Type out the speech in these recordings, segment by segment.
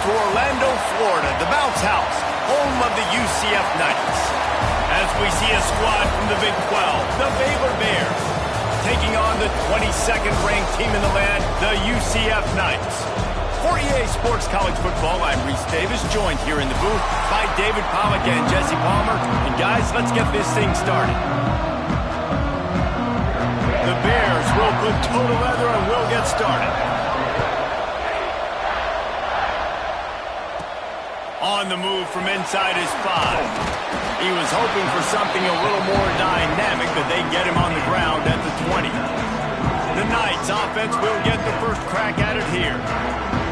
to Orlando, Florida, the bounce house, home of the UCF Knights. As we see a squad from the Big 12, the Baylor Bears, taking on the 22nd ranked team in the land, the UCF Knights. For EA Sports College Football, I'm Reese Davis, joined here in the booth by David Pollack and Jesse Palmer. And guys, let's get this thing started. The Bears will put total leather and will get started. On the move from inside his 5. He was hoping for something a little more dynamic, but they get him on the ground at the 20. The Knights offense will get the first crack at it here.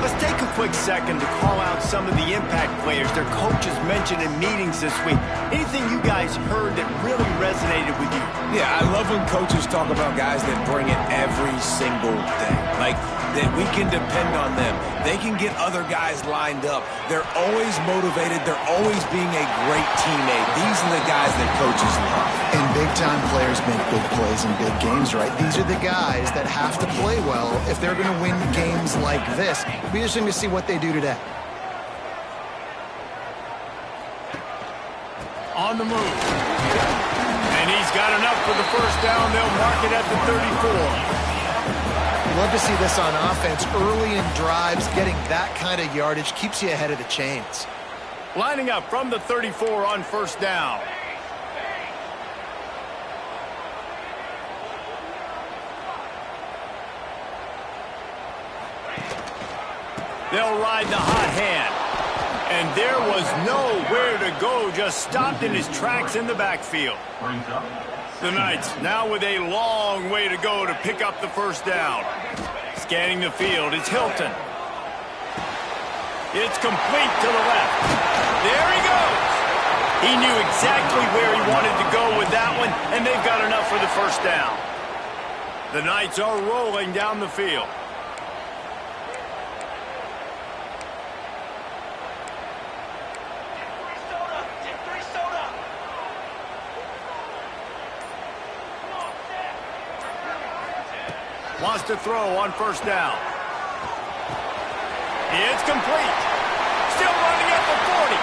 Let's take a quick second to call out some of the impact players their coaches mentioned in meetings this week. Anything you guys heard that really resonated with you? Yeah, I love when coaches talk about guys that bring it every single day. Like, that we can depend on them. They can get other guys lined up. They're always motivated. They're always being a great teammate. These are the guys that coaches love. And big-time players make big plays in big games, right? These are the guys that have to play well if they're going to win games like this. Be interesting to see what they do today. On the move. And he's got enough for the first down. They'll mark it at the 34. Love to see this on offense. Early in drives, getting that kind of yardage keeps you ahead of the chains. Lining up from the 34 on first down. They'll ride the hot hand. And there was nowhere to go, just stopped in his tracks in the backfield. The Knights now with a long way to go to pick up the first down. Scanning the field, it's Hilton. It's complete to the left. There he goes. He knew exactly where he wanted to go with that one, and they've got enough for the first down. The Knights are rolling down the field. Wants to throw on first down. It's complete. Still running at the 40.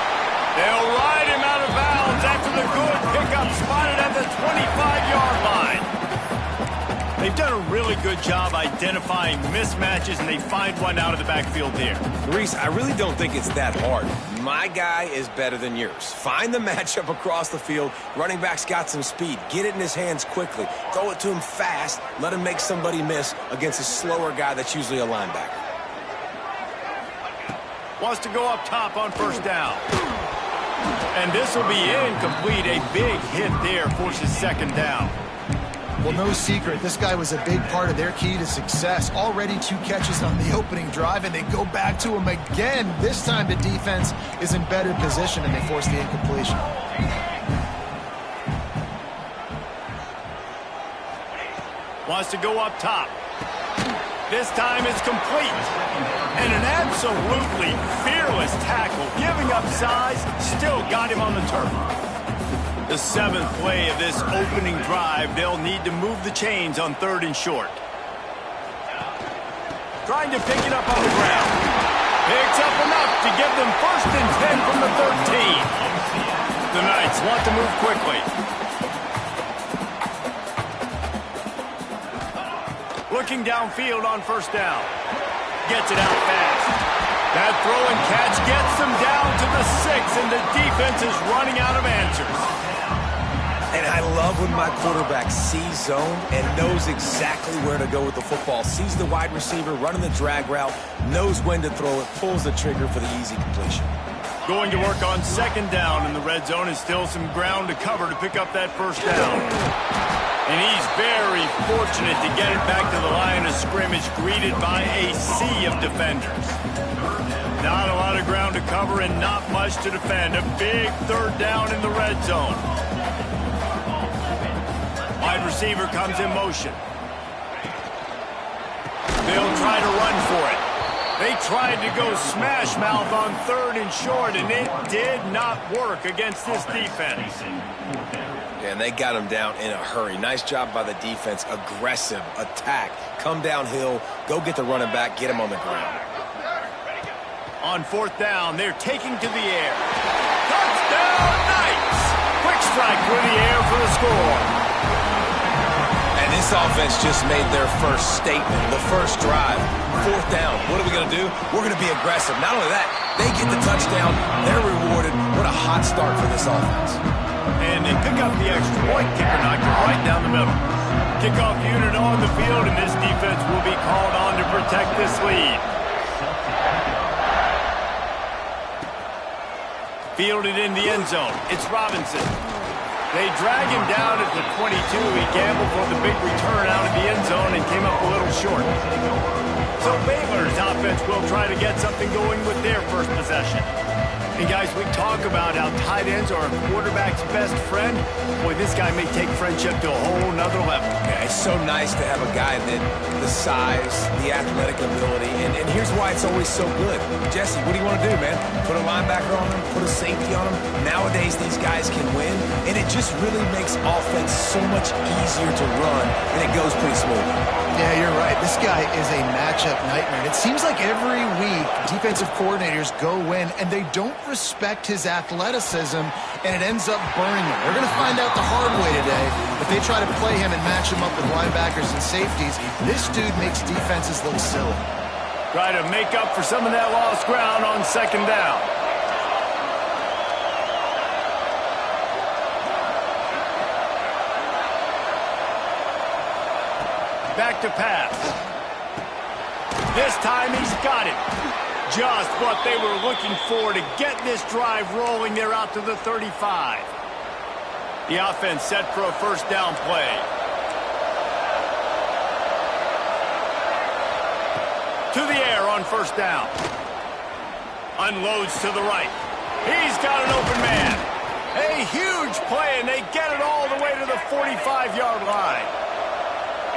They'll ride him out of bounds after the good pickup spotted at the 25-yard line. They've done a really good job identifying mismatches, and they find one out of the backfield there. Reese, I really don't think it's that hard. My guy is better than yours. Find the matchup across the field. Running back's got some speed. Get it in his hands quickly. Throw it to him fast. Let him make somebody miss against a slower guy that's usually a linebacker. Wants to go up top on first down. And this will be incomplete. A big hit there forces second down. Well, no secret, this guy was a big part of their key to success. Already 2 catches on the opening drive, and they go back to him again. This time the defense is in better position, and they force the incompletion. Wants to go up top. This time it's complete. And an absolutely fearless tackle, giving up size, still got him on the turf. The 7th play of this opening drive, they'll need to move the chains on 3rd and short. Trying to pick it up on the ground. Picks up enough to give them 1st and 10 from the 13. The Knights want to move quickly. Looking downfield on first down. Gets it out fast. That throw and catch gets them down to the 6, and the defense is running out of answers. And I love when my quarterback sees zone and knows exactly where to go with the football. Sees the wide receiver running the drag route, knows when to throw it, pulls the trigger for the easy completion. Going to work on second down in the red zone, and still some ground to cover to pick up that first down. And he's very fortunate to get it back to the line of scrimmage, greeted by a sea of defenders. Not a lot of ground to cover and not much to defend. A big 3rd down in the red zone. Wide receiver comes in motion. They'll try to run for it. They tried to go smash mouth on 3rd and short, and it did not work against this defense. Yeah, and they got him down in a hurry. Nice job by the defense. Aggressive attack. Come downhill. Go get the running back. Get him on the ground. On fourth down, they're taking to the air. Touchdown, Knights! Quick strike through the air for the score. And this offense just made their first statement, the first drive. Fourth down. What are we going to do? We're going to be aggressive. Not only that, they get the touchdown. They're rewarded. What a hot start for this offense. And they pick up the extra point. Kicker knocked it right down the middle. Kickoff unit on the field, and this defense will be called on to protect this lead. Fielded in the end zone. It's Robinson. They drag him down at the 22. He gambled for the big return out of the end zone and came up a little short. So Baylor's offense will try to get something going with their first possession. And guys, we talk about how tight ends are a quarterback's best friend. Boy, this guy may take friendship to a whole nother level. Yeah, it's so nice to have a guy that the size, the athletic ability, and here's why it's always so good. Jesse, what do you want to do, man? Put a linebacker on him, put a safety on him. Nowadays, these guys can win, and it just really makes offense so much easier to run, and it goes pretty smooth. Yeah, you're right. This guy is a matchup nightmare. It seems like every week defensive coordinators go in and they don't respect his athleticism, and it ends up burning him. We're going to find out the hard way today. If they try to play him and match him up with linebackers and safeties, this dude makes defenses look silly. Try to make up for some of that lost ground on second down. Back to pass. This time he's got it. Just what they were looking for to get this drive rolling. They're out to the 35. The offense set for a first down play. To the air on first down. Unloads to the right. He's got an open man. A huge play, and they get it all the way to the 45-yard line.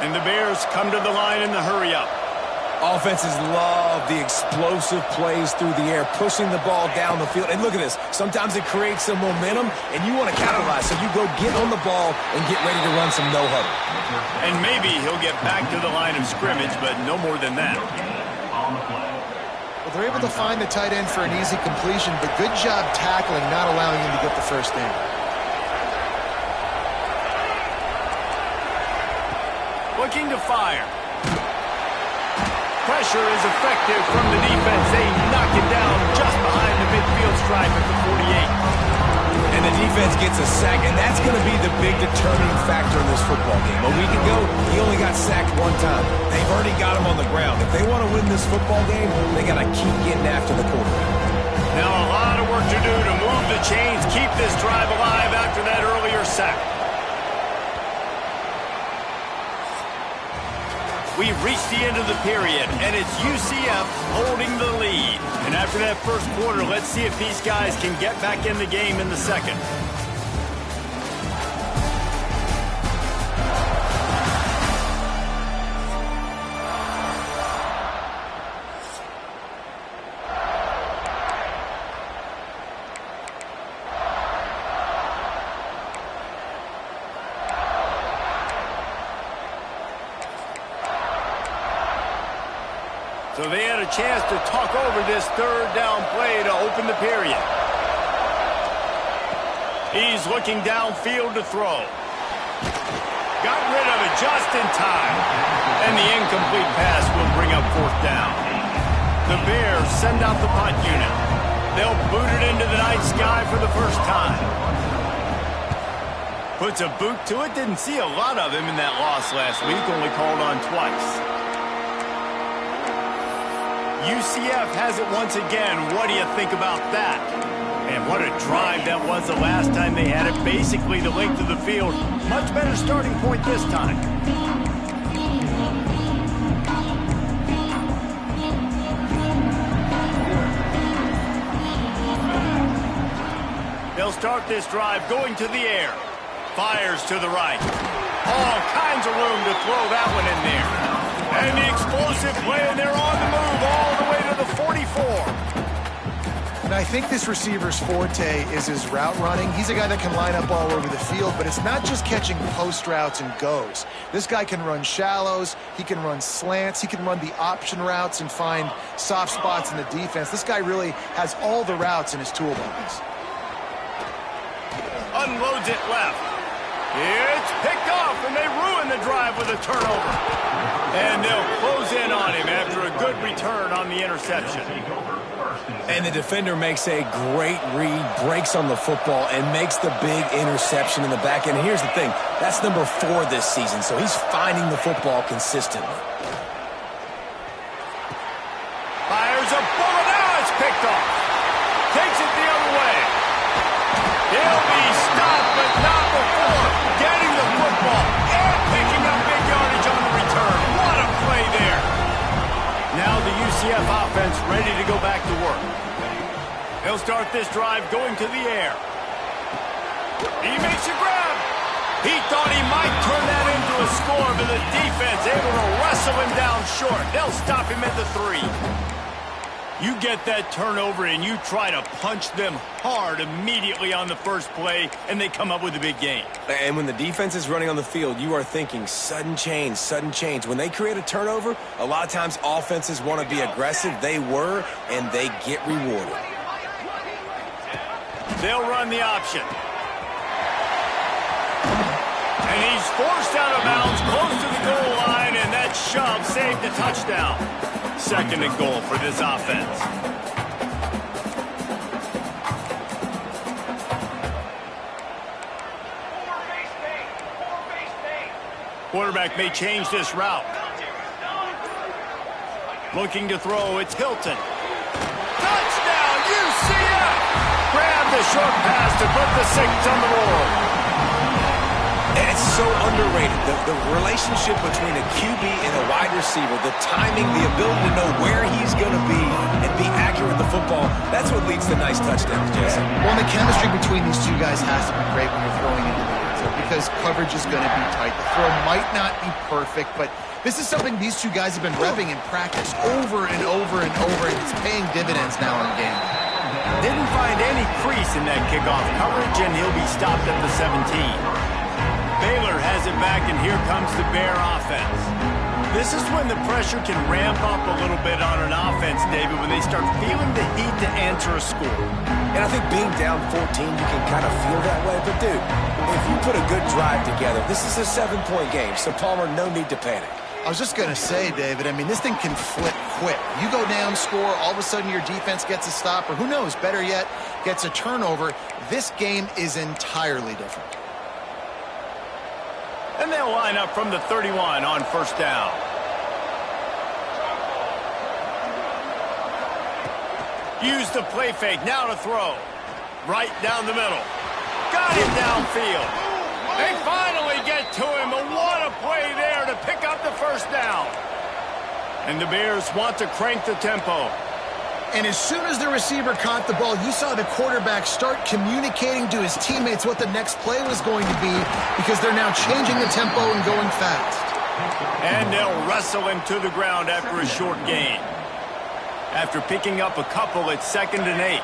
And the Bears come to the line in the hurry-up. Offenses love the explosive plays through the air, pushing the ball down the field. And look at this. Sometimes it creates some momentum, and you want to capitalize. So you go get on the ball and get ready to run some no-huddle. And maybe he'll get back to the line of scrimmage, but no more than that. Well, they're able to find the tight end for an easy completion, but good job tackling, not allowing him to get the first down. Looking to fire. Pressure is effective from the defense. They knock it down just behind the midfield stripe at the 48. And the defense gets a sack, and that's going to be the big determining factor in this football game. A week ago, he only got sacked one time. They've already got him on the ground. If they want to win this football game, they got to keep getting after the quarterback. Now a lot of work to do to move the chains, keep this drive alive after that earlier sack. We've reached the end of the period, and it's UCF holding the lead. And after that first quarter, let's see if these guys can get back in the game in the second. So they had a chance to talk over this third down play to open the period. He's looking downfield to throw. Got rid of it just in time. And the incomplete pass will bring up fourth down. The Bears send out the punt unit. They'll boot it into the night sky for the first time. Puts a boot to it. Didn't see a lot of him in that loss last week. Only called on twice. UCF has it once again. What do you think about that? And what a drive that was the last time they had it. Basically the length of the field. Much better starting point this time. They'll start this drive going to the air. Fires to the right. All kinds of room to throw that one in there. And the explosive play, and they're on the move all the way to the 44. And I think this receiver's forte is his route running. He's a guy that can line up all over the field, but it's not just catching post routes and goes. This guy can run shallows, he can run slants, he can run the option routes and find soft spots in the defense. This guy really has all the routes in his toolbox. Unloads it left. It's picked off, and they ruin the drive with a turnover. And they'll close in on him after a good return on the interception. And the defender makes a great read, breaks on the football, and makes the big interception in the back end. And here's the thing, that's number 4 this season, so he's finding the football consistently. Fires a bullet. Now it's picked off. Takes it the other way. He'll be stopped, but not before getting the football and picking up big yardage on the return. What a play there. Now the UCF offense ready to go back to work. They'll start this drive going to the air. He makes a grab. He thought he might turn that into a score, but the defense able to wrestle him down short. They'll stop him at the 3. You get that turnover and you try to punch them hard immediately on the first play, and they come up with a big gain. And when the defense is running on the field, you are thinking sudden change, sudden change. When they create a turnover, a lot of times offenses want to be aggressive. They were, and they get rewarded. They'll run the option. And he's forced out of bounds close to the goal line, and that shove saved the touchdown. 2nd and goal for this offense. Quarterback may change this route. Looking to throw, it's Hilton. Touchdown, UCF! Grab the short pass to put the 6 on the board. And it's so underrated. The relationship between a QB and a wide receiver, the timing, the ability to know where he's going to be and be accurate with the football, that's what leads to nice touchdowns, Jason. Well, the chemistry between these two guys has to be great when you're throwing into the end zone because coverage is going to be tight. The throw might not be perfect, but this is something these two guys have been repping in practice over and over and over, and it's paying dividends now in game. Didn't find any crease in that kickoff coverage, and he'll be stopped at the 17. Baylor has it back, and here comes the Bear offense. This is when the pressure can ramp up a little bit on an offense, David, when they start feeling the heat to answer a score. And I think being down 14, you can kind of feel that way. But, dude, if you put a good drive together, this is a 7-point game, so, Palmer, no need to panic. I was just going to say, David, I mean, this thing can flip quick. You go down, score, all of a sudden your defense gets a stop, or who knows, better yet, gets a turnover. This game is entirely different. And they'll line up from the 31 on 1st down. Use the play fake, now to throw. Right down the middle. Got him downfield. They finally get to him, and what a play there to pick up the 1st down. And the Bears want to crank the tempo. And as soon as the receiver caught the ball, you saw the quarterback start communicating to his teammates what the next play was going to be because they're now changing the tempo and going fast. And they'll wrestle him to the ground after a short gain. After picking up a couple, it's 2nd and 8.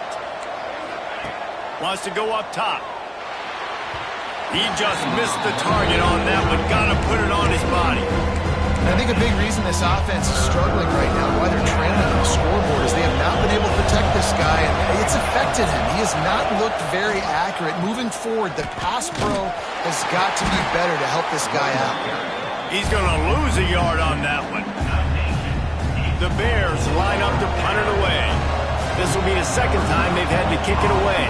Wants to go up top. He just missed the target on that one. Got to put it on his body. And I think a big reason this offense is struggling right now, why they're trailing on the scoreboard, is they have not been able to protect this guy, and it's affected him. He has not looked very accurate. Moving forward, the pass pro has got to be better to help this guy out. He's going to lose a yard on that one. The Bears line up to punt it away. This will be the 2nd time they've had to kick it away.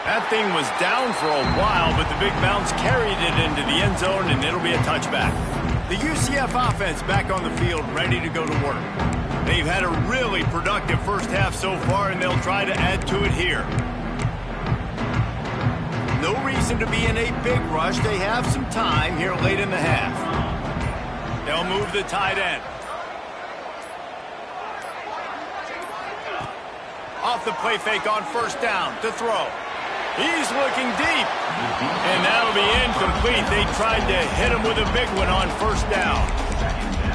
That thing was down for a while, but the big bounce carried it into the end zone, and it'll be a touchback. The UCF offense back on the field, ready to go to work. They've had a really productive first half so far, and they'll try to add to it here. No reason to be in a big rush. They have some time here late in the half. They'll move the tight end. Off the play fake on 1st down to throw. He's looking deep. And that'll be incomplete. They tried to hit him with a big one on 1st down.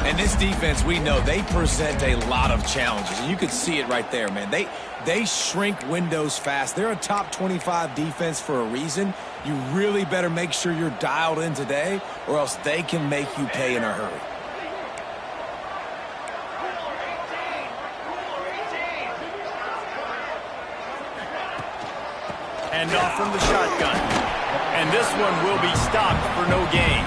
And this defense, we know, they present a lot of challenges. And you could see it right there, man. They shrink windows fast. They're a top 25 defense for a reason. You really better make sure you're dialed in today, or else they can make you pay in a hurry. And off from the shotgun. And this one will be stopped for no gain.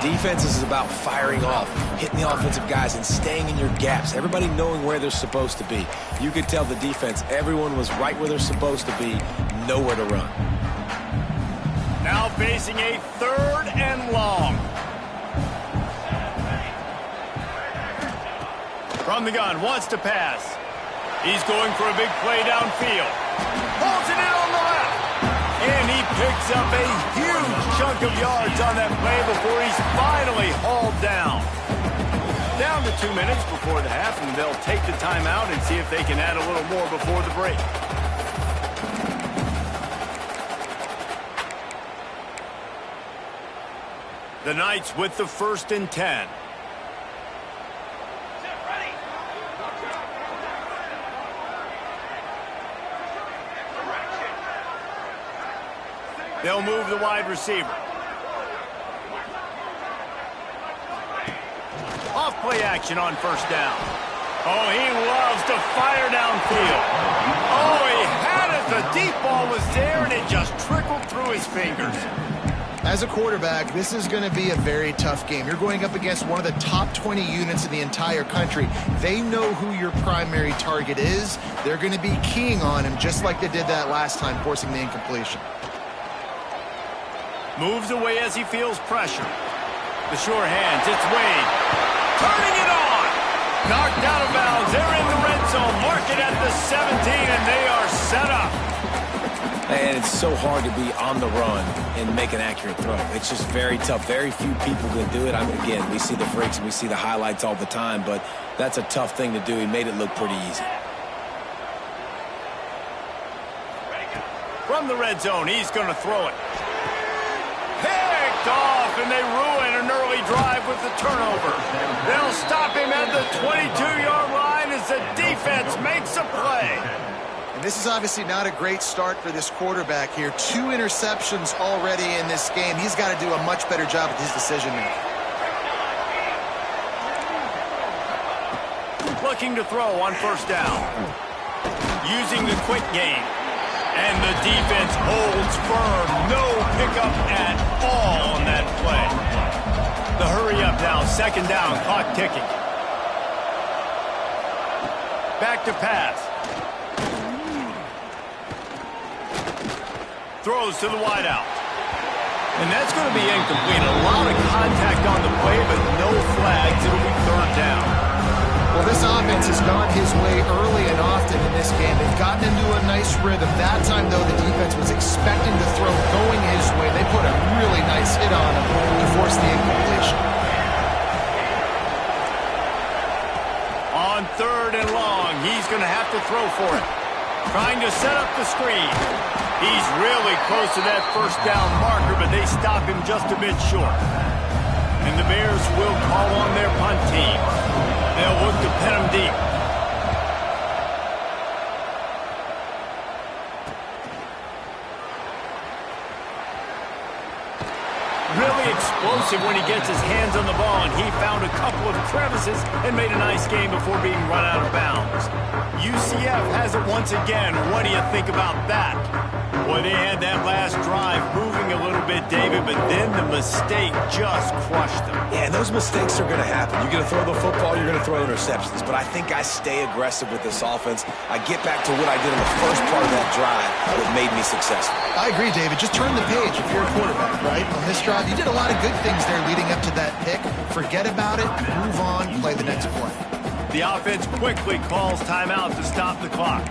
Defense is about firing off, hitting the offensive guys, and staying in your gaps. Everybody knowing where they're supposed to be. You could tell the defense, everyone was right where they're supposed to be, nowhere to run. Now facing a 3rd and long. From the gun, wants to pass. He's going for a big play downfield. Holds it in on the left. And he picks up a huge chunk of yards on that play before he's finally hauled down. Down to 2 minutes before the half, and they'll take the timeout and see if they can add a little more before the break. The Knights with the 1st and 10. They'll move the wide receiver. Off play action on 1st down. Oh, he loves to fire downfield. Oh, he had it. The deep ball was there, and it just trickled through his fingers. As a quarterback, this is going to be a very tough game. You're going up against one of the top 20 units in the entire country. They know who your primary target is. They're going to be keying on him just like they did that last time, forcing the incompletion. Moves away as he feels pressure. The sure hands, it's Wade. Turning it on! Knocked out of bounds. They're in the red zone. Mark it at the 17, and they are set up. And it's so hard to be on the run and make an accurate throw. It's just very tough. Very few people can do it. Again, we see the freaks and we see the highlights all the time, but that's a tough thing to do. He made it look pretty easy. From the red zone, he's going to throw it. Picked off, and they ruin an early drive with the turnover. They'll stop him at the 22-yard line as the defense makes a play. And this is obviously not a great start for this quarterback here. 2 interceptions already in this game. He's got to do a much better job with his decision-making. Looking to throw on 1st down. Using the quick game. And the defense holds firm. No pickup at all on that play. The hurry up now. 2nd down. Clock ticking. Back to pass. Throws to the wideout. And that's going to be incomplete. A lot of contact on the play, but no flags. It'll be 3rd down. Well, this offense has gone his way early and often in this game. They've gotten into a nice rhythm. That time, though, the defense was expecting the throw going his way. They put a really nice hit on him to force the incompletion. On 3rd and long, he's going to have to throw for it. Trying to set up the screen. He's really close to that 1st down marker, but they stop him just a bit short. And the Bears will call on their punt team. They'll look to pin him deep. Really explosive when he gets his hands on the ball, and he found a couple of crevices and made a nice game before being run out of bounds. UCF has it once again. What do you think about that? Boy, they had that last drive moving a little bit, David, but then the mistake just crushed them. Yeah, and those mistakes are going to happen. You're going to throw the football, you're going to throw interceptions. But I think I stay aggressive with this offense. I get back to what I did in the first part of that drive that made me successful. I agree, David. Just turn the page if you're a quarterback, right? On this drive, you did a lot of good things there leading up to that pick. Forget about it, move on, play the next play. The offense quickly calls timeout to stop the clock.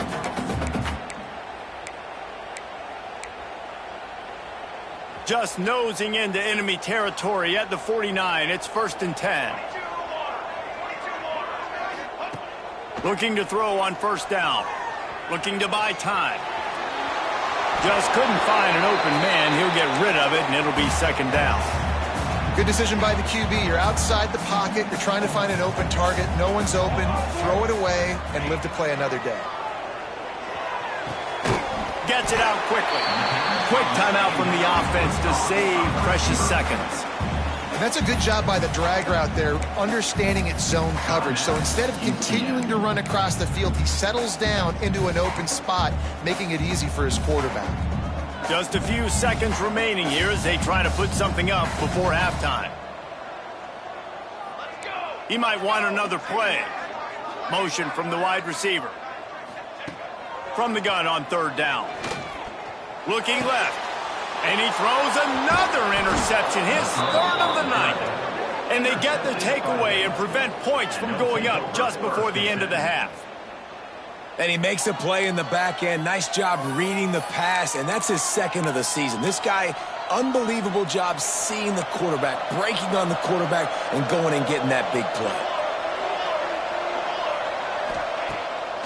Just nosing into enemy territory at the 49. It's 1st and 10. Looking to throw on 1st down. Looking to buy time. Just couldn't find an open man. He'll get rid of it, and it'll be 2nd down. Good decision by the QB. You're outside the pocket. You're trying to find an open target. No one's open. Throw it away and live to play another day. Gets it out quickly. Quick timeout from the offense to save precious seconds. And that's a good job by the drag route there, understanding its zone coverage. So instead of continuing to run across the field, he settles down into an open spot, making it easy for his quarterback. Just a few seconds remaining here as they try to put something up before halftime. He might want another play. Motion from the wide receiver. From the gun on third down. Looking left. And he throws another interception, his third of the night. And they get the takeaway and prevent points from going up just before the end of the half. And he makes a play in the back end. Nice job reading the pass, and that's his second of the season. This guy, unbelievable job seeing the quarterback, breaking on the quarterback, and going and getting that big play.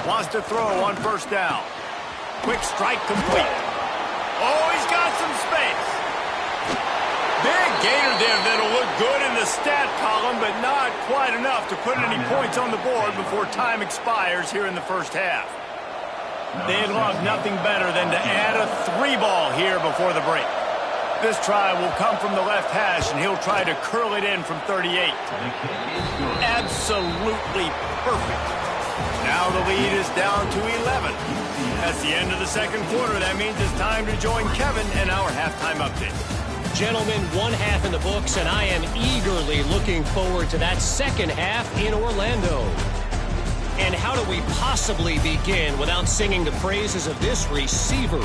Wants to throw on first down. Quick strike complete. Oh, he's got some space. Big gainer there that'll look good in the stat column, but not quite enough to put any points on the board before time expires here in the first half. They'd love nothing better than to add a 3-ball here before the break. This try will come from the left hash, and he'll try to curl it in from 38. Absolutely perfect. Now the lead is down to 11. That's the end of the second quarter. That means it's time to join Kevin and our halftime update. Gentlemen, one half in the books, and I am eagerly looking forward to that second half in Orlando. And how do we possibly begin without singing the praises of this receiver?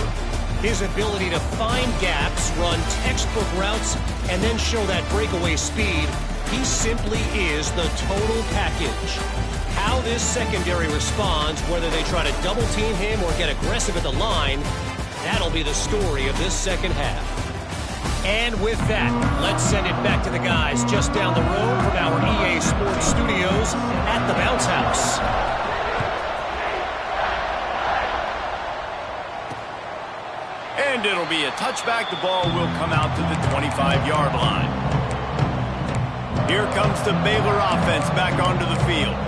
His ability to find gaps, run textbook routes, and then show that breakaway speed. He simply is the total package. How this secondary responds, whether they try to double team him or get aggressive at the line, that'll be the story of this second half. And with that, let's send it back to the guys just down the road from our EA Sports Studios at the Bounce House. And it'll be a touchback. The ball will come out to the 25-yard line. Here comes the Baylor offense back onto the field.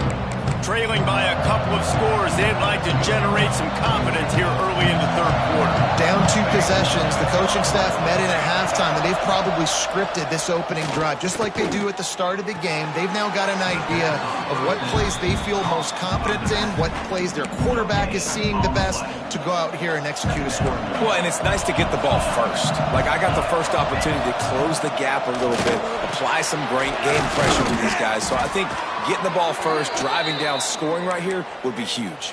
Trailing by a couple of scores, they'd like to generate some confidence here early in the third quarter. Down 2 possessions, the coaching staff met in at halftime, and they've probably scripted this opening drive. Just like they do at the start of the game, they've now got an idea of what plays they feel most confident in, what plays their quarterback is seeing the best to go out here and execute a score. Well, and it's nice to get the ball first. Like, I got the first opportunity to close the gap a little bit, apply some great game pressure to these guys. So I think getting the ball first, driving down, scoring right here would be huge.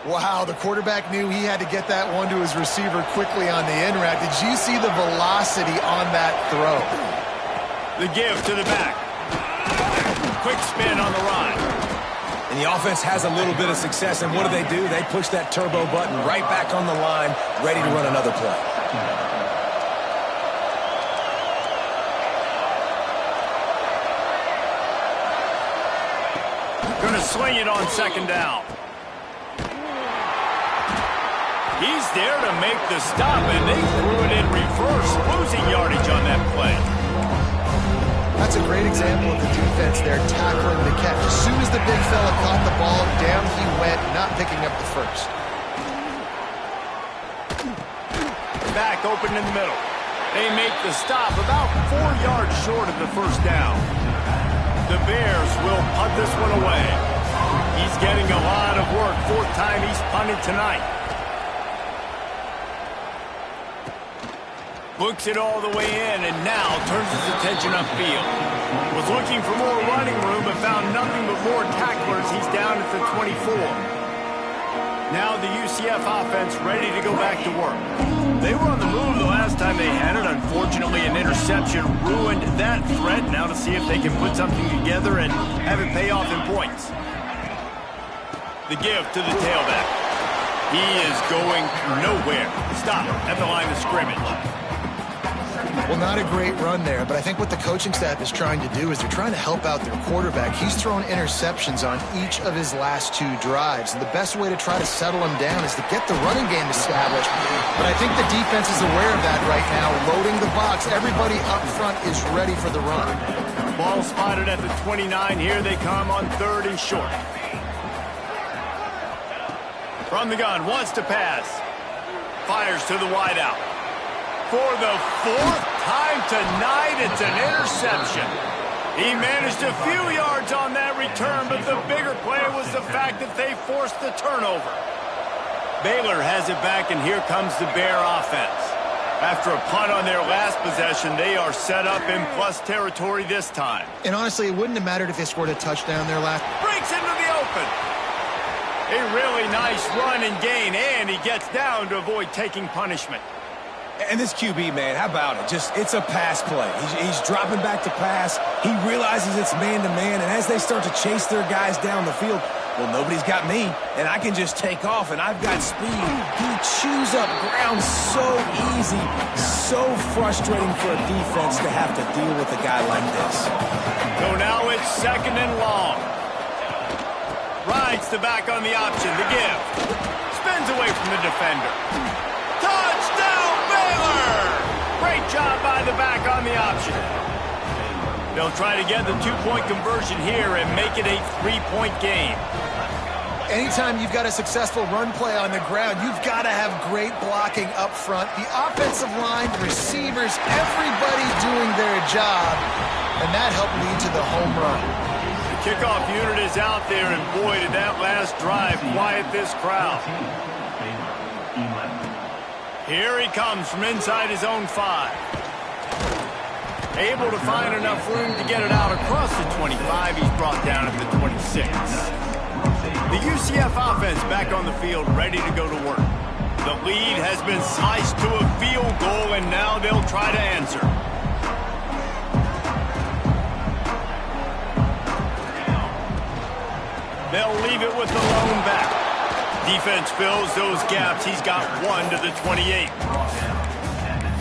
Wow, the quarterback knew he had to get that one to his receiver quickly on the in route. Did you see the velocity on that throw? The give to the back. Quick spin on the run. And the offense has a little bit of success, and what do? They push that turbo button right back on the line, ready to run another play. Going to swing it on second down. He's there to make the stop, and they threw it in reverse, losing yardage on that play. That's a great example of the defense there tackling the catch. As soon as the big fella caught the ball, down he went, not picking up the first. Back open in the middle. They make the stop about 4 yards short of the first down. The Bears will punt this one away. He's getting a lot of work. 4th time he's punted tonight. Books it all the way in and now turns his attention upfield. Was looking for more running room but found nothing but more tacklers. He's down at the 24. Now the UCF offense ready to go back to work. They were on the move the last time they had it. Unfortunately, an interception ruined that threat. Now to see if they can put something together and have it pay off in points. The give to the tailback. He is going nowhere. Stop at the line of scrimmage. Well, not a great run there, but I think what the coaching staff is trying to do is they're trying to help out their quarterback. He's thrown interceptions on each of his last 2 drives, and the best way to try to settle him down is to get the running game established. But I think the defense is aware of that right now, loading the box. Everybody up front is ready for the run. Ball spotted at the 29. Here they come on 3rd and short. From the gun, wants to pass. Fires to the wideout. For the 4th time tonight, it's an interception. He managed a few yards on that return, but the bigger play was the fact that they forced the turnover. Baylor has it back, and here comes the Bear offense. After a punt on their last possession, they are set up in plus territory this time. And honestly, it wouldn't have mattered if they scored a touchdown there last. Breaks into the open. A really nice run and gain, and he gets down to avoid taking punishment. And this QB, man, how about it? It's a pass play. He's dropping back to pass. He realizes it's man-to-man, and as they start to chase their guys down the field, well, nobody's got me, and I can just take off, and I've got speed. He chews up ground so easy, so frustrating for a defense to have to deal with a guy like this. So now it's 2nd and long. Rides the back on the option, the give. Spins away from the defender. Touchdown, Baylor! Great job by the back on the option. They'll try to get the 2-point conversion here and make it a 3-point game. Anytime you've got a successful run play on the ground, you've got to have great blocking up front. The offensive line, the receivers, everybody doing their job, and that helped lead to the home run. The kickoff unit is out there, and boy, did that last drive quiet this crowd. Here he comes from inside his own 5. Able to find enough room to get it out across the 25. He's brought down at the 26. The UCF offense back on the field, ready to go to work. The lead has been sliced to a field goal, and now they'll try to answer. They'll leave it with the lone back. Defense fills those gaps. He's got 1 to the 28.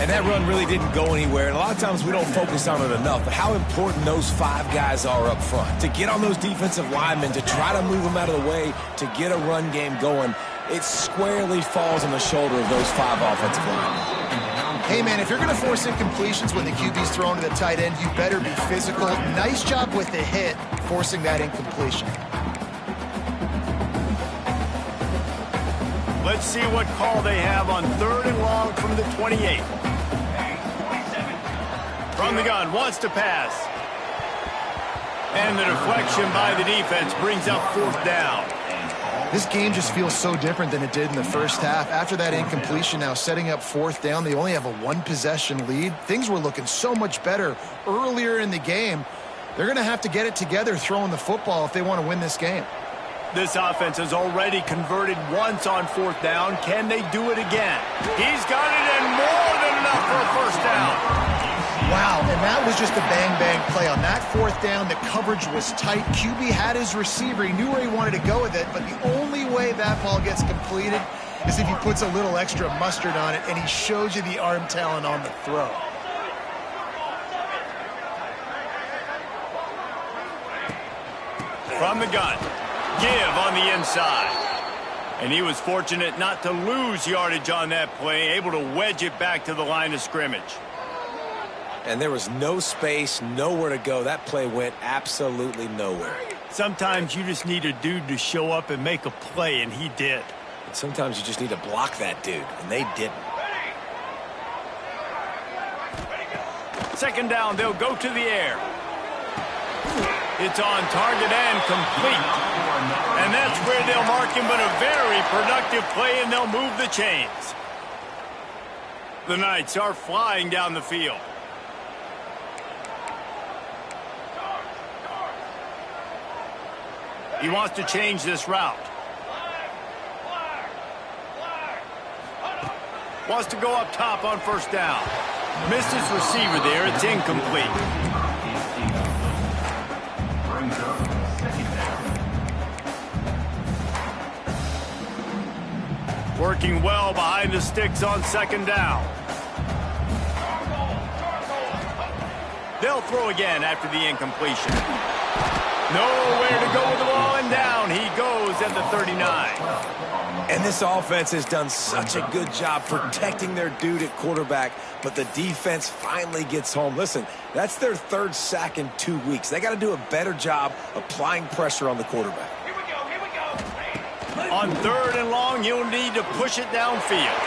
And that run really didn't go anywhere, and a lot of times we don't focus on it enough, but how important those 5 guys are up front. To get on those defensive linemen, to try to move them out of the way, to get a run game going, it squarely falls on the shoulder of those 5 offensive linemen. Hey, man, if you're going to force incompletions when the QB's thrown to the tight end, you better be physical. Nice job with the hit, forcing that incompletion. Let's see what call they have on 3rd and long from the 28. From the gun, wants to pass. And the deflection by the defense brings up 4th down. This game just feels so different than it did in the first half. After that incompletion, now setting up 4th down, they only have a 1-possession lead. Things were looking so much better earlier in the game. They're going to have to get it together throwing the football if they want to win this game. This offense has already converted once on 4th down. Can they do it again? He's got it, and more than enough for a 1st down. Wow, and that was just a bang-bang play. On that 4th down, the coverage was tight. QB had his receiver. He knew where he wanted to go with it, but the only way that ball gets completed is if he puts a little extra mustard on it, and he shows you the arm talent on the throw. From the gun, give on the inside. And he was fortunate not to lose yardage on that play, able to wedge it back to the line of scrimmage. And there was no space, nowhere to go. That play went absolutely nowhere. Sometimes you just need a dude to show up and make a play, and he did. And sometimes you just need to block that dude, and they didn't. 2nd down, they'll go to the air. It's on target and complete. And that's where they'll mark him, but a very productive play, and they'll move the chains. The Knights are flying down the field. He wants to change this route. Wants to go up top on 1st down. Missed his receiver there. It's incomplete. Working well behind the sticks on 2nd down. They'll throw again after the incompletion. Nowhere to go with the ball, and down he goes at the 39. And this offense has done such a good job protecting their dude at quarterback, but the defense finally gets home. Listen, that's their third sack in 2 weeks. They got to do a better job applying pressure on the quarterback. Here we go. On 3rd and long, you'll need to push it downfield.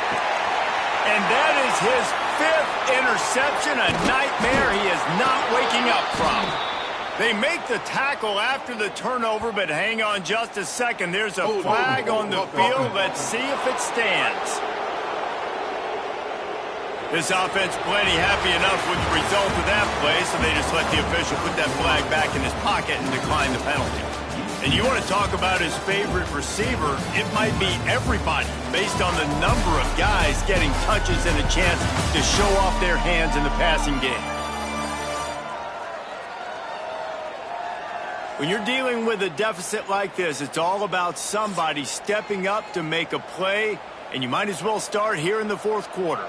And that is his 5th interception, a nightmare he is not waking up from. They make the tackle after the turnover, but hang on just a second. There's a flag on the field. Let's see if it stands. This offense plenty happy enough with the result of that play, so they just let the official put that flag back in his pocket and decline the penalty. And you want to talk about his favorite receiver, it might be everybody based on the number of guys getting touches and a chance to show off their hands in the passing game. When you're dealing with a deficit like this, it's all about somebody stepping up to make a play, and you might as well start here in the 4th quarter.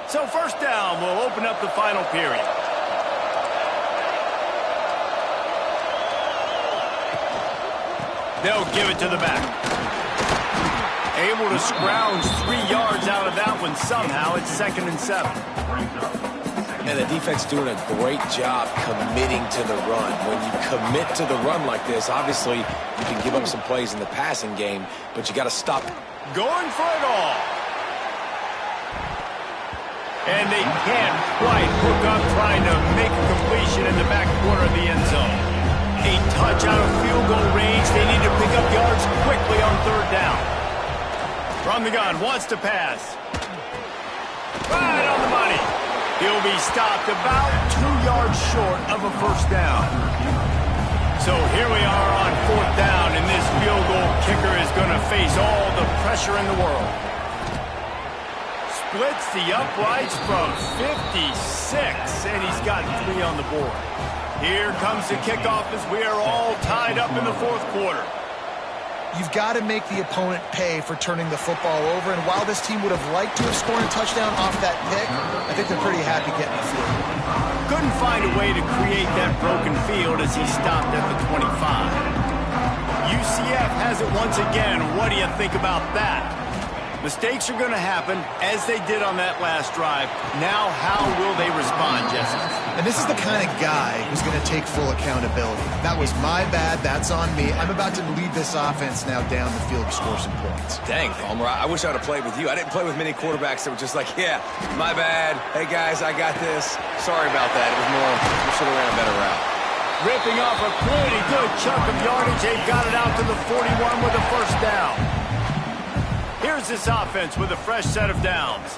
So 1st down, we'll open up the final period. They'll give it to the back. Able to scrounge 3 yards out of that one somehow. It's 2nd and 7. And the defense doing a great job committing to the run. When you commit to the run like this, obviously you can give up some plays in the passing game, but you got to stop it. Going for it all. And they can't quite hook up trying to make a completion in the back corner of the end zone. A touch out of field goal range. They need to pick up yards quickly on 3rd down. From the gun, wants to pass. Right on the money. He'll be stopped about 2 yards short of a 1st down. So here we are on 4th down, and this field goal kicker is going to face all the pressure in the world. Splits the uprights from 56, and he's got 3 on the board. Here comes the kickoff as we are all tied up in the 4th quarter. You've got to make the opponent pay for turning the football over, and while this team would have liked to have scored a touchdown off that pick, I think they're pretty happy getting the field. Couldn't find a way to create that broken field as he stopped at the 25. UCF has it once again. What do you think about that? Mistakes are going to happen, as they did on that last drive. Now, how will they respond, Jesse? And this is the kind of guy who's going to take full accountability. That was my bad. That's on me. I'm about to lead this offense now down the field to score some points. Dang, Homer, I wish I would have played with you. I didn't play with many quarterbacks that were just like, yeah, my bad. Hey, guys, I got this. Sorry about that. It was more, we should have ran a better route. Ripping off a pretty good chunk of yardage. They've got it out to the 41 with a 1st down. Here's this offense with a fresh set of downs.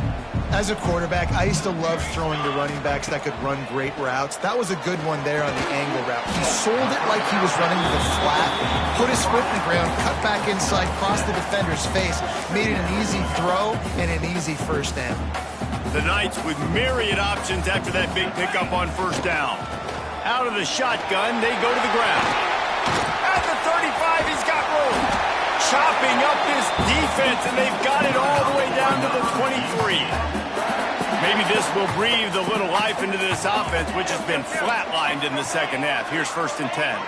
As a quarterback, I used to love throwing to running backs that could run great routes. That was a good one there on the angle route. He sold it like he was running to the flat, put his foot in the ground, cut back inside, crossed the defender's face, made it an easy throw and an easy 1st down. The Knights with myriad options after that big pickup on 1st down. Out of the shotgun, they go to the ground. At the 35, he's got room. Chopping up this defense, and they've got it all the way down to the 23. Maybe this will breathe a little life into this offense, which has been flatlined in the 2nd half. Here's 1st and 10.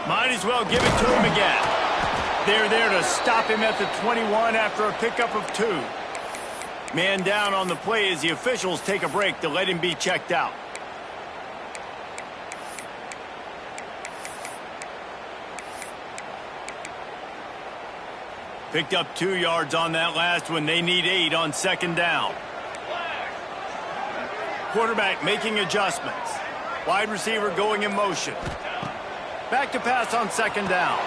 Might as well give it to him again. They're there to stop him at the 21 after a pickup of 2. Man down on the play as the officials take a break to let him be checked out. Picked up 2 yards on that last one. They need 8 on 2nd down. Quarterback making adjustments. Wide receiver going in motion. Back to pass on 2nd down.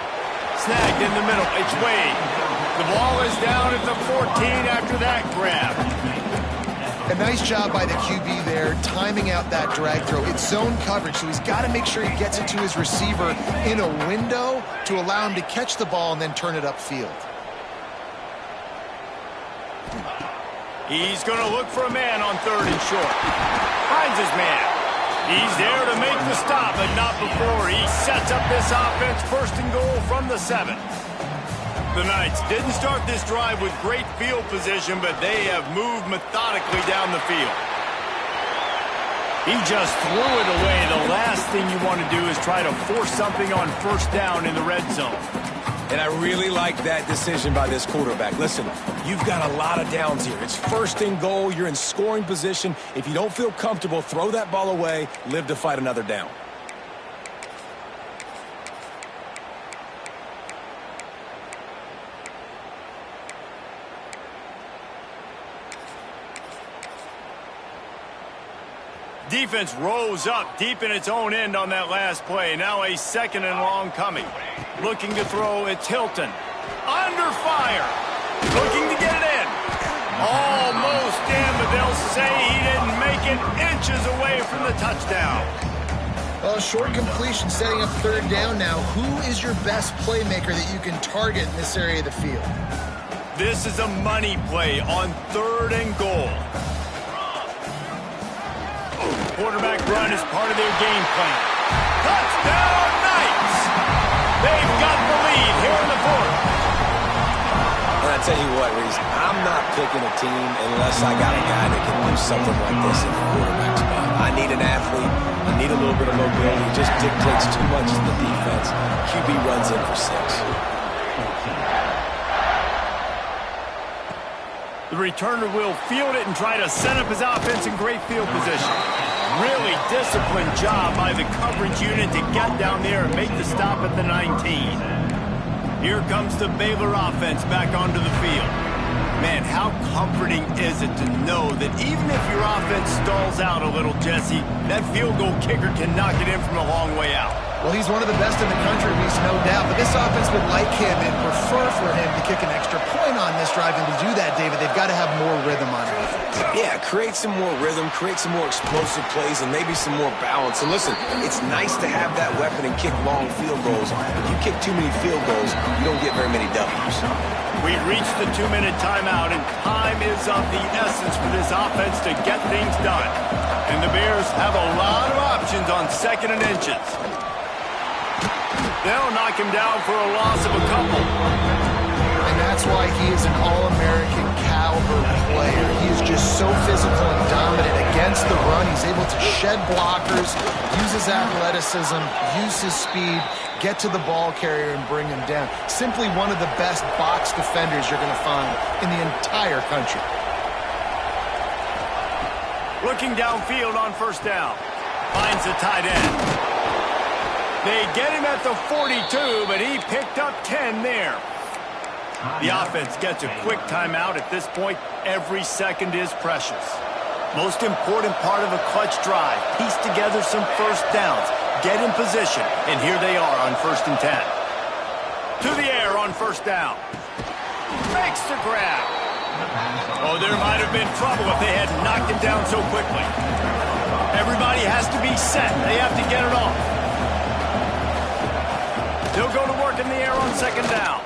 Snagged in the middle. It's Wade. The ball is down at the 14 after that grab. A nice job by the QB there, timing out that drag throw. It's zone coverage, so he's got to make sure he gets it to his receiver in a window to allow him to catch the ball and then turn it upfield. He's going to look for a man on 3rd and short. Finds his man. He's there to make the stop, but not before. He sets up this offense 1st and goal from the 7. The Knights didn't start this drive with great field position, but they have moved methodically down the field. He just threw it away. The last thing you want to do is try to force something on first down in the red zone. And I really like that decision by this quarterback. Listen, you've got a lot of downs here. It's first and goal. You're in scoring position. If you don't feel comfortable, throw that ball away. Live to fight another down. Defense rose up deep in its own end on that last play. Now a second and long coming. Looking to throw, it's Hilton. Under fire. Looking to get it in. Almost in, but they'll say he didn't make it, inches away from the touchdown. Well, short completion setting up third down now. Who is your best playmaker that you can target in this area of the field? This is a money play on third and goal. Quarterback run is part of their game plan. Touchdown, Knights! They've got the lead here in the fourth. And I tell you what, Reese, I'm not picking a team unless I got a guy that can do something like this in the quarterback spot. I need an athlete. I need a little bit of mobility. It just dictates too much in the defense. QB runs in for 6. The returner will field it and try to set up his offense in great field position. Really disciplined job by the coverage unit to get down there and make the stop at the 19. Here comes the Baylor offense back onto the field. Man, how comforting is it to know that even if your offense stalls out a little, Jesse, that field goal kicker can knock it in from a long way out. Well, he's one of the best in the country, Reese, no doubt. But this offense would like him and prefer for him to kick an extra point on this drive. And to do that, David, they've got to have more rhythm on offense. Yeah, create some more rhythm, create some more explosive plays, and maybe some more balance. And listen, it's nice to have that weapon and kick long field goals. If you kick too many field goals, you don't get very many W's. We've reached the 2-minute timeout, and time is of the essence for this offense to get things done. And the Bears have a lot of options on second and inches. They'll knock him down for a loss of a couple. And that's why he is an All-American caliber player. He is just so physical and dominant against the run. He's able to shed blockers, use his athleticism, use his speed, get to the ball carrier and bring him down. Simply one of the best box defenders you're going to find in the entire country. Looking downfield on first down. Finds the tight end. They get him at the 42, but he picked up 10 there. The offense gets a quick timeout. At this point, every second is precious. Most important part of a clutch drive. Piece together some first downs. Get in position, and here they are on 1st and 10. To the air on first down. Makes the grab. Oh, there might have been trouble if they had knocked him down so quickly. Everybody has to be set. They have to get it off. He'll go to work in the air on second down.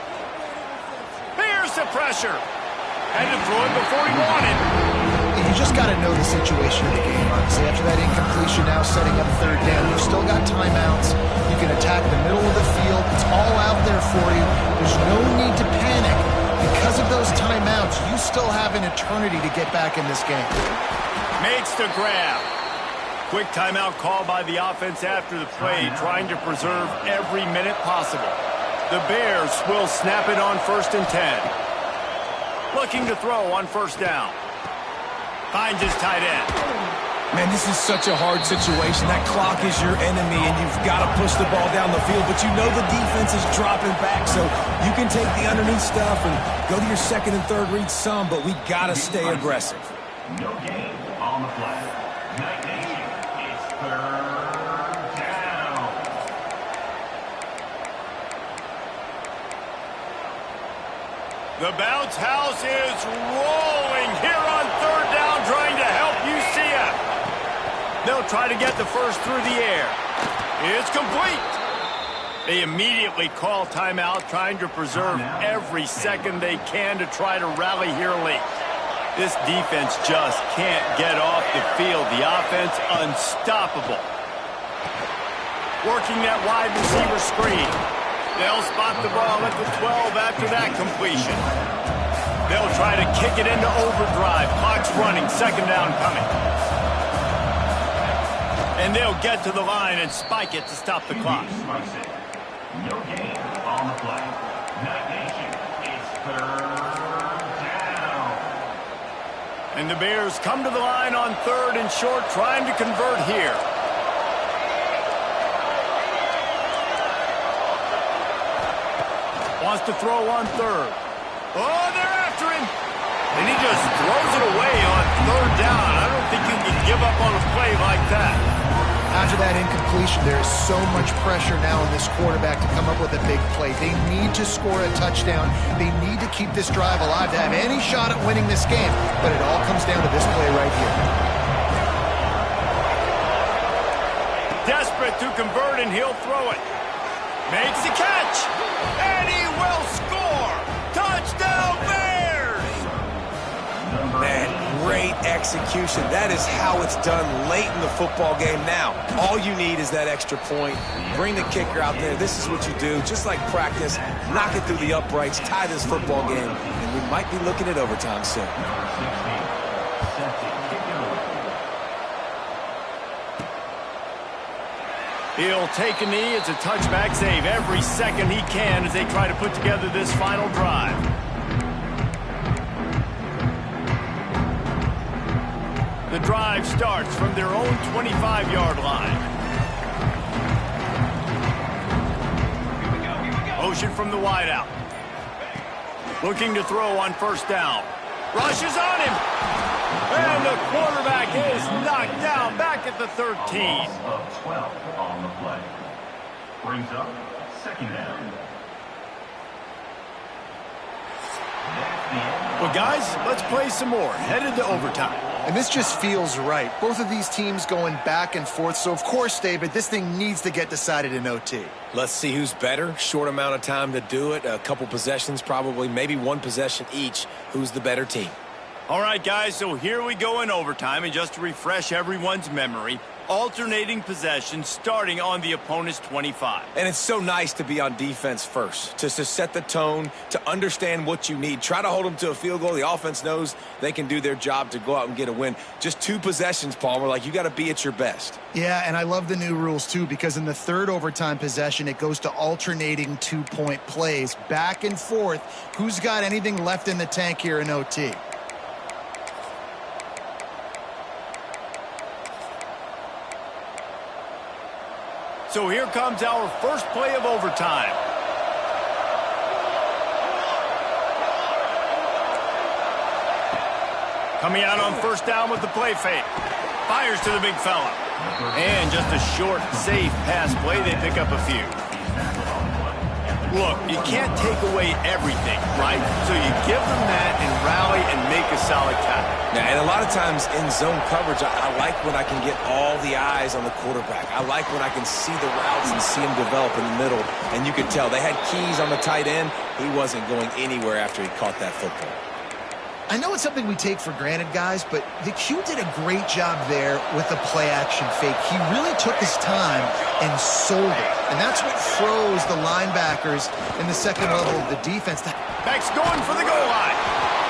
Here's the pressure. Had to throw it before he wanted. You just got to know the situation of the game, honestly. After that incompletion, now setting up third down. You've still got timeouts. You can attack the middle of the field. It's all out there for you. There's no need to panic. Because of those timeouts, you still have an eternity to get back in this game. Makes the grab. Quick timeout call by the offense after the play, trying to preserve every minute possible. The Bears will snap it on 1st and 10. Looking to throw on first down. Finds his tight end. Man, this is such a hard situation. That clock is your enemy, and you've got to push the ball down the field. But you know the defense is dropping back, so you can take the underneath stuff and go to your second and third read some, but we got to stay aggressive. No game on the flag. Night Nation, it's third down. The bounce house is rolling here on third down, trying to help UCF. They'll try to get the first through the air. It's complete. They immediately call timeout, trying to preserve every second they can to try to rally here late. This defense just can't get off the field. The offense unstoppable. Working that wide receiver screen. They'll spot the ball at the 12 after that completion. They'll try to kick it into overdrive. Clock's running. Second down coming. And they'll get to the line and spike it to stop the clock. No gain on the play. Night Nation, it's third down. And the Bears come to the line on 3rd and short, trying to convert here. Wants to throw on 3rd. Oh, they're after him. And he just throws it away on 3rd down. I don't think you can give up on a play like that. After that incompletion, there is so much pressure now on this quarterback to come up with a big play. They need to score a touchdown. They need to keep this drive alive to have any shot at winning this game. But it all comes down to this play right here. Desperate to convert, and he'll throw it. Makes the catch. And he will score. Touchdown, Bears! Man, great execution. That is how it's done late in the football game now. All you need is that extra point. Bring the kicker out there. This is what you do. Just like practice, knock it through the uprights, tie this football game, and we might be looking at overtime soon. He'll take a knee. It's a touchback save every second he can as they try to put together this final drive. The drive starts from their own 25-yard line. Motion from the wideout. Looking to throw on 1st down. Rushes on him. And the quarterback is knocked down back at the 13. Of 12 on the play. Brings up 2nd down. Well, guys, let's play some more. Headed to overtime. And this just feels right. Both of these teams going back and forth. So, of course, David, this thing needs to get decided in OT. Let's see who's better. Short amount of time to do it. A couple possessions probably. Maybe one possession each. Who's the better team? All right, guys, so here we go in overtime. And just to refresh everyone's memory, alternating possessions starting on the opponent's 25. And it's so nice to be on defense first, just to set the tone, to understand what you need. Try to hold them to a field goal. The offense knows they can do their job to go out and get a win. Just 2 possessions, Palmer. Like, you got to be at your best. Yeah, and I love the new rules, too, because in the 3rd overtime possession, it goes to alternating 2-point plays. Back and forth. Who's got anything left in the tank here in OT? So here comes our first play of overtime. Coming out on 1st down with the play fake. Fires to the big fella. And just a short, safe pass play. They pick up a few. Look, you can't take away everything, right? So you give them that and rally and make a solid tackle. Now, and a lot of times in zone coverage, I like when I can get all the eyes on the quarterback. I like when I can see the routes and see him develop in the middle. And you could tell they had keys on the tight end. He wasn't going anywhere after he caught that football. I know it's something we take for granted, guys, but the Q did a great job there with the play-action fake. He really took his time and sold it. And that's what froze the linebackers in the second level of the defense. Beck's going for the goal line.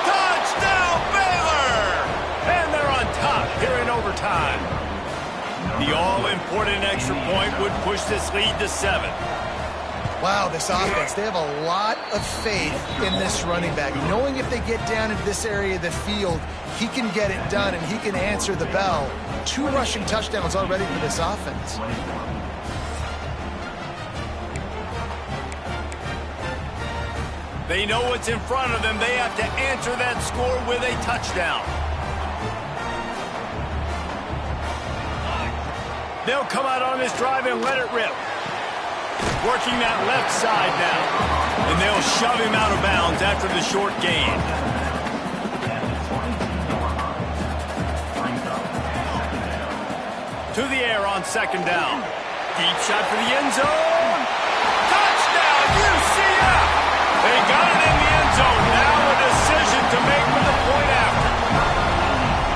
Touchdown, Baylor! And they're on top here in overtime. The all-important extra point would push this lead to 7. Wow, this offense, they have a lot of faith in this running back. Knowing if they get down into this area of the field, he can get it done and he can answer the bell. 2 rushing touchdowns already for this offense. They know what's in front of them. They have to answer that score with a touchdown. They'll come out on this drive and let it rip. Working that left side now. And they'll shove him out of bounds after the short gain. To the air on 2nd down. Deep shot for the end zone. Touchdown, UCF! They got it in the end zone. Now a decision to make with the point after.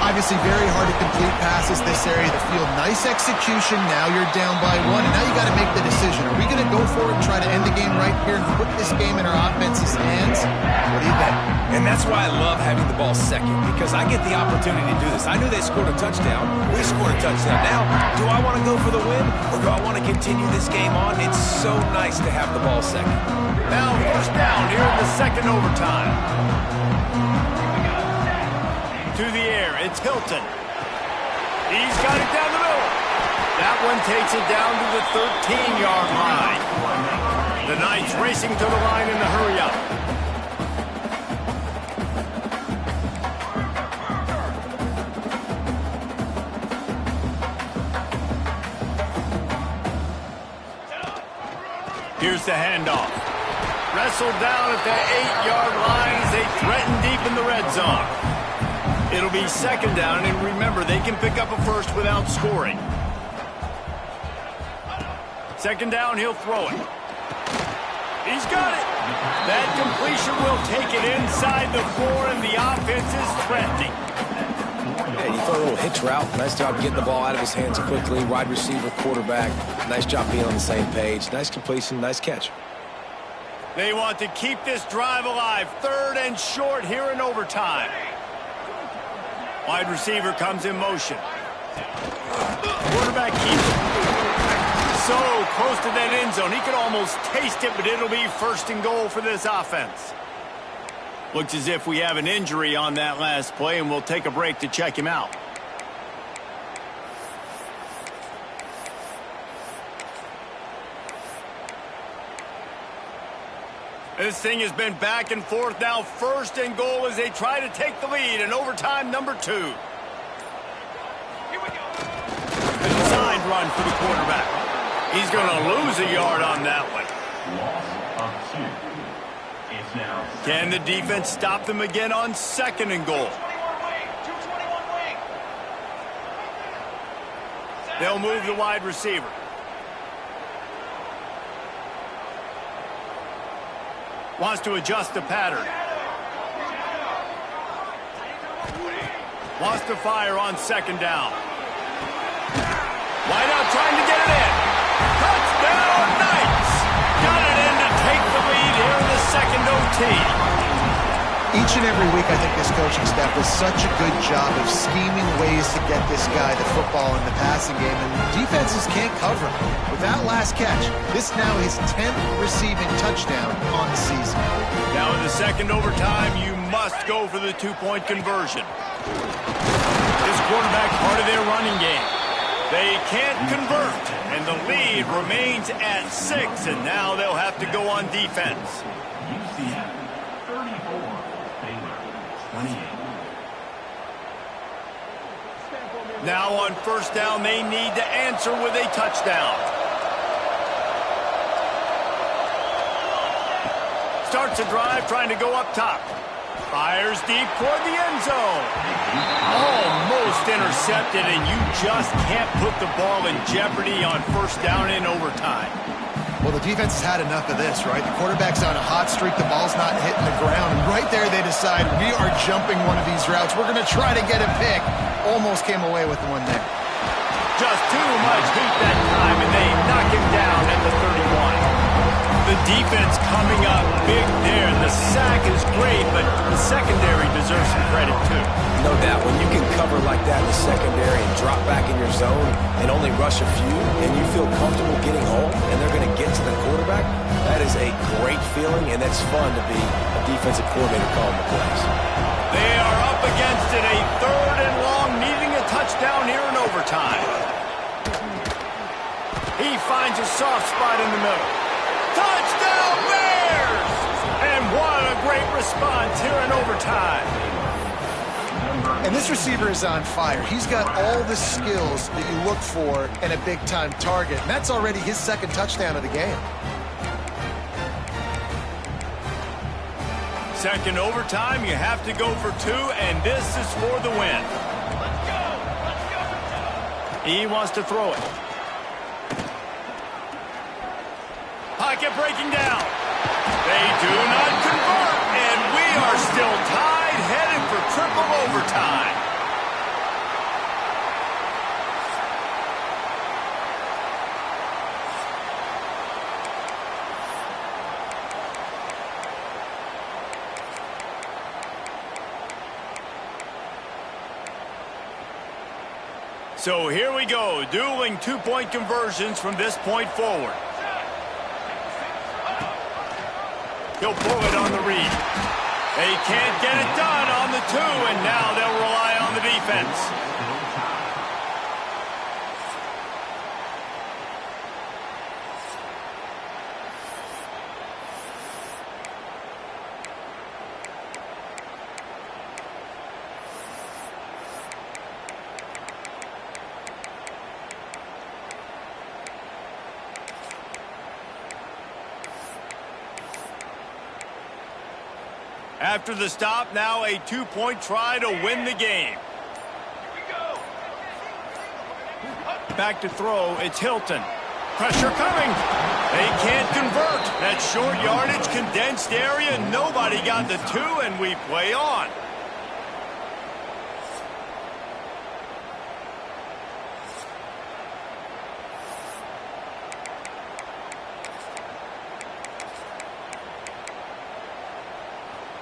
I've Obviously, very hard to complete passes this area of the field. Nice execution. Now you're down by 1, and now you got to make the decision. Are we going to go for it and try to end the game right here and put this game in our offense's hands? What do you think? And that's why I love having the ball second, because I get the opportunity to do this. I knew they scored a touchdown. We scored a touchdown. Now, do I want to go for the win, or do I want to continue this game on? It's so nice to have the ball second. Now first down here in the second overtime. To the air, it's Hilton. He's got it down the middle. That one takes it down to the 13-yard line. The Knights racing to the line in the hurry up. Here's the handoff. Wrestled down at the 8-yard line as they threaten deep in the red zone. It'll be second down, and remember, they can pick up a first without scoring. Second down, he'll throw it. He's got it. That completion will take it inside the 4, and the offense is threatening. Yeah, you throw a little hitch route. Nice job getting the ball out of his hands quickly. Wide receiver, quarterback. Nice job being on the same page. Nice completion, nice catch. They want to keep this drive alive. Third and short here in overtime. Wide receiver comes in motion. Quarterback keeps it. So close to that end zone. He could almost taste it, but it'll be first and goal for this offense. Looks as if we have an injury on that last play, and we'll take a break to check him out. This thing has been back and forth now. First and goal as they try to take the lead in overtime number 2. Here we go. The designed run for the quarterback. He's going to lose a yard on that one. Loss of 2. It's now. Can the defense stop them again on second and goal? They'll move the wide receiver. Wants to adjust the pattern. Wants to fire on second down. Wide out trying to get it in. Touchdown Knights! Got it in to take the lead here in the second OT. Each and every week, I think this coaching staff does such a good job of scheming ways to get this guy the football in the passing game, and defenses can't cover him. With that last catch, this now his 10th receiving touchdown on the season. Now in the second overtime, you must go for the two-point conversion. This quarterback part of their running game. They can't convert, and the lead remains at 6, and now they'll have to go on defense. UCF 34, Baylor 28. Now on first down, they need to answer with a touchdown. Starts a drive trying to go up top. Fires deep toward the end zone. Almost intercepted, and you just can't put the ball in jeopardy on first down in overtime. Well, the defense has had enough of this, right? The quarterback's on a hot streak. The ball's not hitting the ground. And right there, they decide, we are jumping one of these routes. We're going to try to get a pick. Almost came away with the one there. Just too much heat that time, and they knock him down at the 31. The defense coming up big there. The sack is great, but the secondary deserves some credit, too. No doubt. When you can cover like that in the secondary and drop back in your zone and only rush a few, and you feel comfortable getting home, and they're going to get to the quarterback, that is a great feeling, and it's fun to be a defensive coordinator calling the plays. They are up against it, a third and long, needing a touchdown here in overtime. He finds a soft spot in the middle. Touchdown Bears! And what a great response here in overtime. And this receiver is on fire. He's got all the skills that you look for in a big-time target. And that's already his second touchdown of the game. Second overtime, you have to go for 2, and this is for the win. He wants to throw it. Pocket breaking down. They do not convert, and we are still tied, headed for triple overtime. So here we go, dueling two-point conversions from this point forward. He'll pull it on the read. They can't get it done on the two, and now they'll rely on the defense. After the stop, now a two-point try to win the game. Back to throw, it's Hilton. Pressure coming. They can't convert. That short yardage, condensed area, nobody got the two, and we play on.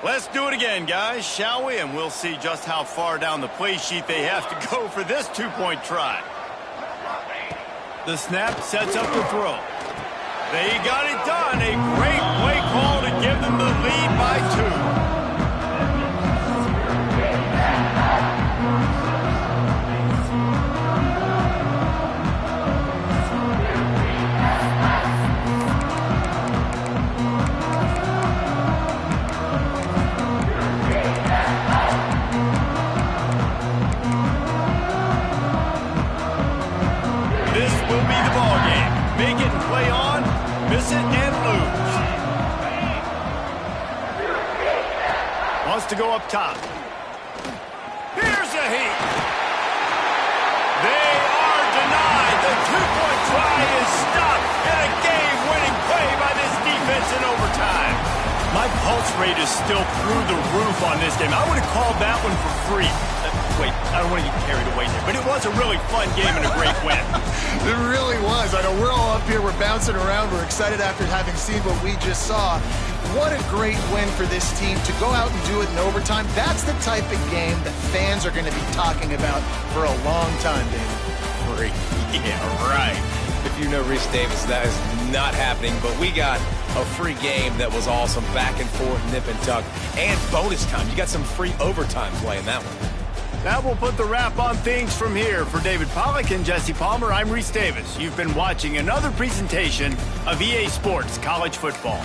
Let's do it again, guys, shall we? And we'll see just how far down the play sheet they have to go for this two-point try. The snap sets up the throw. They got it done. A great play call to give them the lead by 2. Wants to go up top. Here's a heat. They are denied. The two-point try is stopped. And a game-winning play by this defense in overtime. My pulse rate is still through the roof on this game. I would have called that one for free. Wait, I don't want to get carried away there. But it was a really fun game and a great win. It really was. I know we're all up here. We're bouncing around. We're excited after having seen what we just saw. What a great win for this team to go out and do it in overtime. That's the type of game that fans are going to be talking about for a long time, David. Free. Yeah, right. If you know Reese Davis, that is not happening. But we got a free game that was awesome. Back and forth, nip and tuck. And bonus time. You got some free overtime play in that one. That will put the wrap on things from here. For David Pollack and Jesse Palmer, I'm Reese Davis. You've been watching another presentation of EA Sports College Football.